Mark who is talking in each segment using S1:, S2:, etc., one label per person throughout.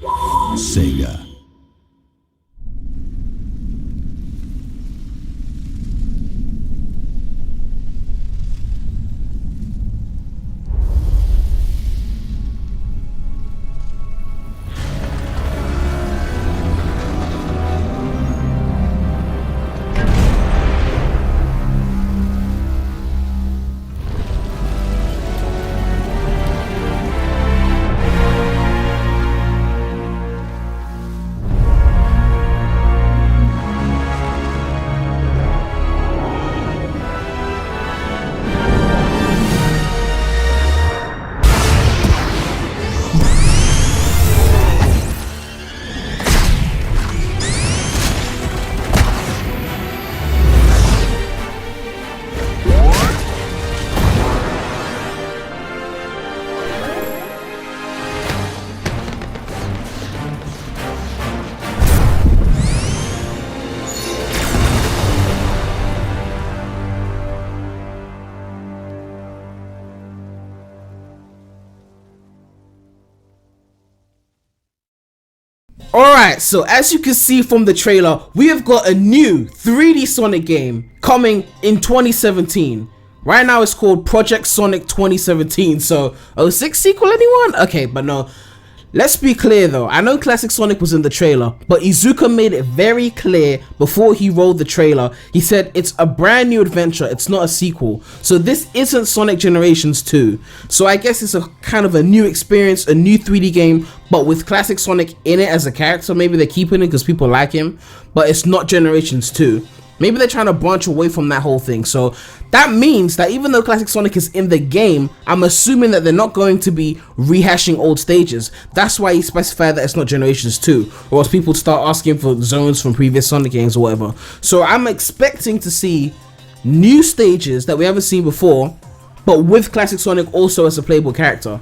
S1: Sega.
S2: Alright, so as you can see from the trailer, we have got a new 3D Sonic game coming in 2017. Right now it's called Project Sonic 2017, so 06 sequel anyone? Okay, but no. Let's be clear though, I know Classic Sonic was in the trailer, but Iizuka made it very clear before he rolled the trailer. He said it's a brand new adventure, it's not a sequel. So this isn't Sonic Generations 2. So I guess it's a kind of a new experience, a new 3D game, but with Classic Sonic in it as a character. Maybe they're keeping it because people like him, but it's not Generations 2. Maybe they're trying to branch away from that whole thing. So that means that even though Classic Sonic is in the game, I'm assuming that they're not going to be rehashing old stages. That's why he specified that it's not Generations 2, or else people start asking for zones from previous Sonic games or whatever. So I'm expecting to see new stages that we haven't seen before, but with Classic Sonic also as a playable character.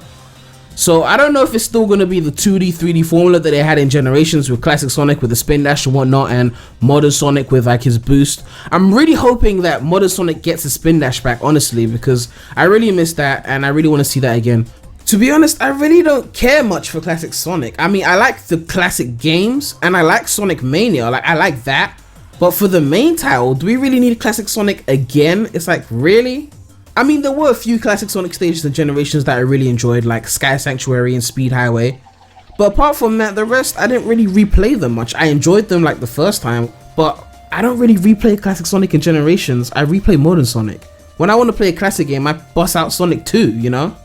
S2: So I don't know if it's still going to be the 2D, 3D formula that they had in Generations with Classic Sonic with the spin dash and whatnot, and Modern Sonic with like his boost. I'm really hoping that Modern Sonic gets his spin dash back, honestly, because I really miss that and I really want to see that again. To be honest, I really don't care much for Classic Sonic. I mean, I like the classic games and I like Sonic Mania, like I like that. But for the main title, do we really need Classic Sonic again? It's like, really? I mean, there were a few Classic Sonic stages and Generations that I really enjoyed, like Sky Sanctuary and Speed Highway. But apart from that, the rest, I didn't really replay them much. I enjoyed them like the first time, but I don't really replay Classic Sonic and Generations. I replay Modern Sonic. When I want to play a classic game, I bust out Sonic 2, you know?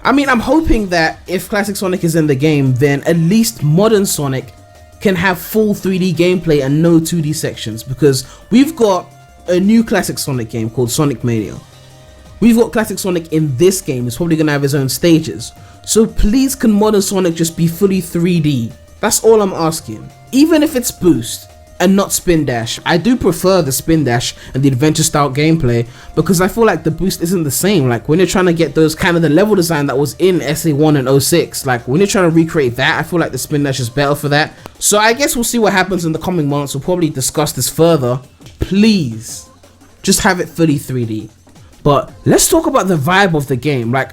S2: I mean, I'm hoping that if Classic Sonic is in the game, then at least Modern Sonic can have full 3D gameplay and no 2D sections, because we've got a new Classic Sonic game called Sonic Mania. We've got Classic Sonic in this game, he's probably gonna have his own stages. So please, can Modern Sonic just be fully 3D? That's all I'm asking. Even if it's boost and not spin dash. I do prefer the spin dash and the adventure style gameplay, because I feel like the boost isn't the same. Like when you're trying to get those kind of the level design that was in SA1 and 06, like when you're trying to recreate that, I feel like the spin dash is better for that. So I guess we'll see what happens in the coming months. We'll probably discuss this further. Please, just have it fully 3D. But let's talk about the vibe of the game. Like,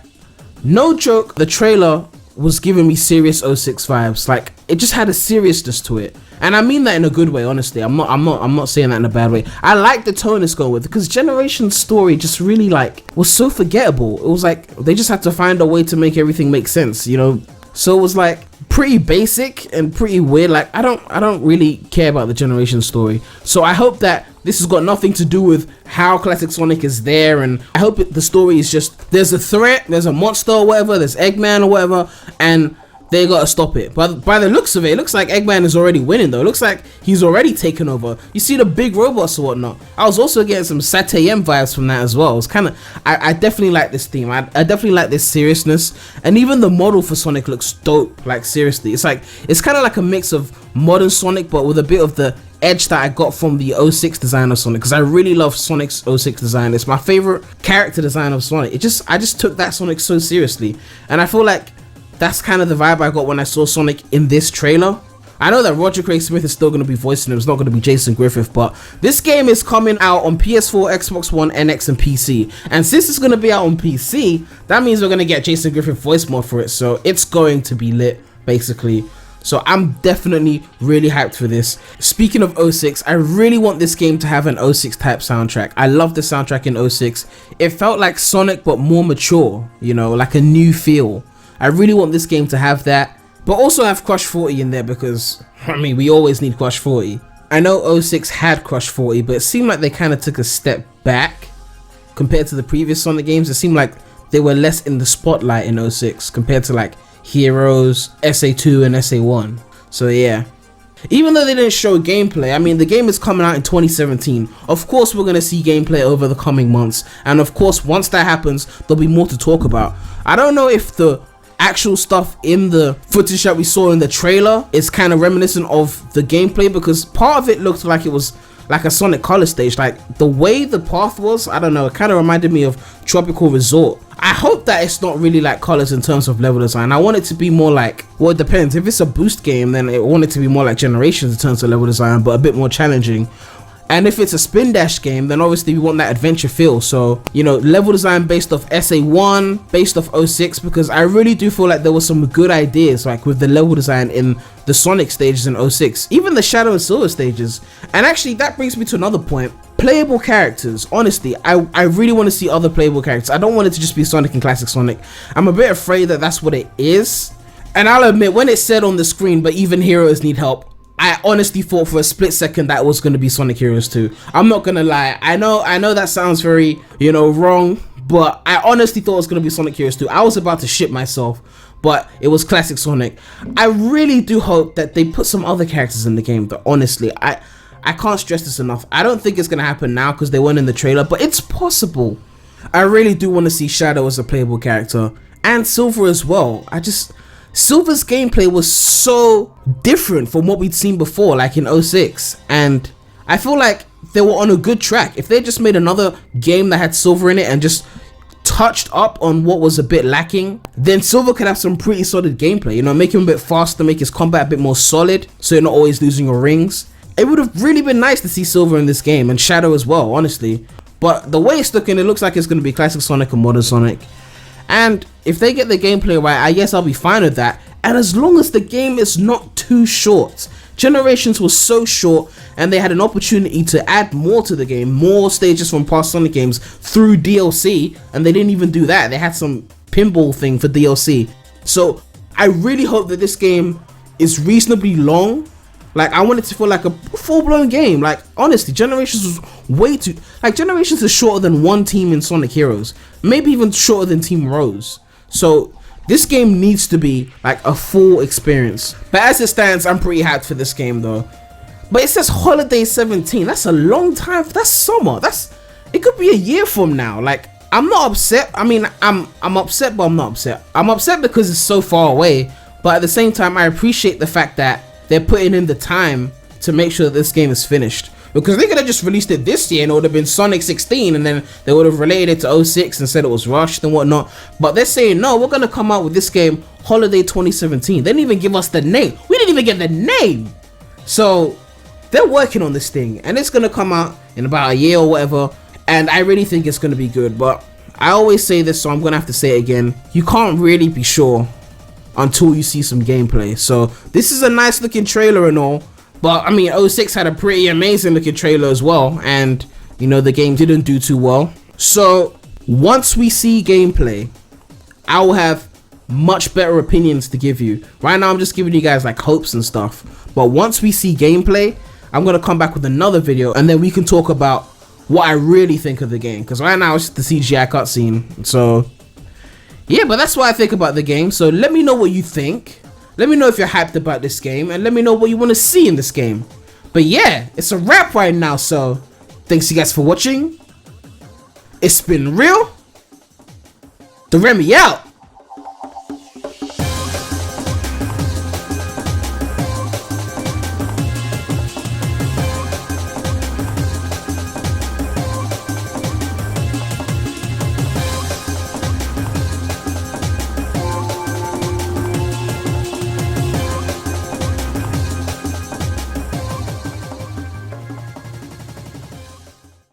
S2: no joke, the trailer was giving me serious 06 vibes. Like, it just had a seriousness to it, and I mean that in a good way. Honestly, I'm not saying that in a bad way. I like the tone it's going with, because Generation's story just really like was so forgettable. It was like they just had to find a way to make everything make sense, you know. So it was like pretty basic and pretty weird. Like I don't really care about the Generation story. So I hope that this has got nothing to do with how Classic Sonic is there, and I hope the story is just there's a threat, there's a monster or whatever, there's Eggman or whatever, and they gotta stop it. But by the looks of it, it looks like Eggman is already winning though. It looks like he's already taken over. You see the big robots or whatnot. I was also getting some Satayem vibes from that as well. It's kind of, I definitely like this theme. I definitely like this seriousness, and even the model for Sonic looks dope. Like seriously, it's kind of like a mix of modern Sonic, but with a bit of the edge that I got from the 06 design of Sonic, because I really love Sonic's 06 design. It's my favorite character design of Sonic. I just took that Sonic so seriously, and I feel like that's kind of the vibe I got when I saw Sonic in this trailer. I know that Roger Craig Smith is still going to be voicing him, it's not going to be Jason Griffith, but this game is coming out on PS4, Xbox One, NX, and PC. And since it's going to be out on PC, that means we're going to get Jason Griffith voice mod for it, so it's going to be lit, basically. So I'm definitely really hyped for this. Speaking of 06, I really want this game to have an 06 type soundtrack. I love the soundtrack in 06. It felt like Sonic but more mature, you know, like a new feel. I really want this game to have that, but also have Crush 40 in there because, I mean, we always need Crush 40. I know 06 had Crush 40, but it seemed like they kind of took a step back compared to the previous Sonic games. It seemed like they were less in the spotlight in 06 compared to like Heroes, SA2 and SA1. So yeah, even though they didn't show gameplay, I mean, the game is coming out in 2017. Of course we're gonna see gameplay over the coming months, and of course once that happens there'll be more to talk about. I don't know if the actual stuff in the footage that we saw in the trailer is kind of reminiscent of the gameplay, because part of it looked like it was like a Sonic Color stage. Like the way the path was, I don't know, it kind of reminded me of Tropical Resort. I hope that it's not really like colors in terms of level design. I want it to be more like, well, it depends. If it's a boost game, then I want it to be more like Generations in terms of level design, but a bit more challenging. And if it's a spin dash game, then obviously we want that adventure feel. So, you know, level design based off SA1, based off 06, because I really do feel like there were some good ideas like with the level design in the Sonic stages in 06, even the Shadow and Silver stages. And actually that brings me to another point. Playable characters. Honestly, I really want to see other playable characters. I don't want it to just be Sonic and Classic Sonic. I'm a bit afraid that that's what it is. And I'll admit, when it said on the screen, but even heroes need help, I honestly thought for a split second that was going to be Sonic Heroes 2. I'm not gonna lie. I know that sounds very, you know, wrong, but I honestly thought it was going to be Sonic Heroes 2. I was about to shit myself, but it was Classic Sonic. I really do hope that they put some other characters in the game, though. Honestly, I can't stress this enough. I don't think it's going to happen now because they weren't in the trailer, but it's possible. I really do want to see Shadow as a playable character, and Silver as well. Silver's gameplay was so different from what we'd seen before, like in 06, and I feel like they were on a good track. If they just made another game that had Silver in it and just touched up on what was a bit lacking, then Silver could have some pretty solid gameplay, you know, make him a bit faster, make his combat a bit more solid, so you're not always losing your rings. It would have really been nice to see Silver in this game, and Shadow as well, honestly. But the way it's looking, it looks like it's going to be Classic Sonic and Modern Sonic. And if they get the gameplay right, I guess I'll be fine with that. And as long as the game is not too short. Generations was so short, and they had an opportunity to add more to the game, more stages from past Sonic games through DLC, and they didn't even do that. They had some pinball thing for DLC. So I really hope that this game is reasonably long. Like, I want it to feel like a full-blown game. Like, honestly, Generations was way too... Like, Generations is shorter than one team in Sonic Heroes. Maybe even shorter than Team Rose. So, this game needs to be, like, a full experience. But as it stands, I'm pretty hyped for this game, though. But it says Holiday 17. That's a long time. That's summer. It could be a year from now. Like, I'm not upset. I mean, I'm upset, but I'm not upset. I'm upset because it's so far away. But at the same time, I appreciate the fact that they're putting in the time to make sure that this game is finished. Because they could have just released it this year and it would have been Sonic 16, and then they would have related it to 06 and said it was rushed and whatnot. But they're saying, no, we're going to come out with this game Holiday 2017. They didn't even give us the name. We didn't even get the name. So they're working on this thing, and it's going to come out in about a year or whatever. And I really think it's going to be good. But I always say this, so I'm going to have to say it again. You can't really be sure until you see some gameplay. So this is a nice looking trailer and all, but I mean 06 had a pretty amazing looking trailer as well, and you know, the game didn't do too well. So once we see gameplay, I will have much better opinions to give you. Right now I'm just giving you guys like hopes and stuff, but once we see gameplay, I'm gonna come back with another video, and then we can talk about what I really think of the game, because right now it's just the CGI cutscene. So yeah, but that's what I think about the game. So let me know what you think. Let me know if you're hyped about this game, and let me know what you want to see in this game. But yeah, it's a wrap right now. So thanks you guys for watching. It's been real. The Remy out.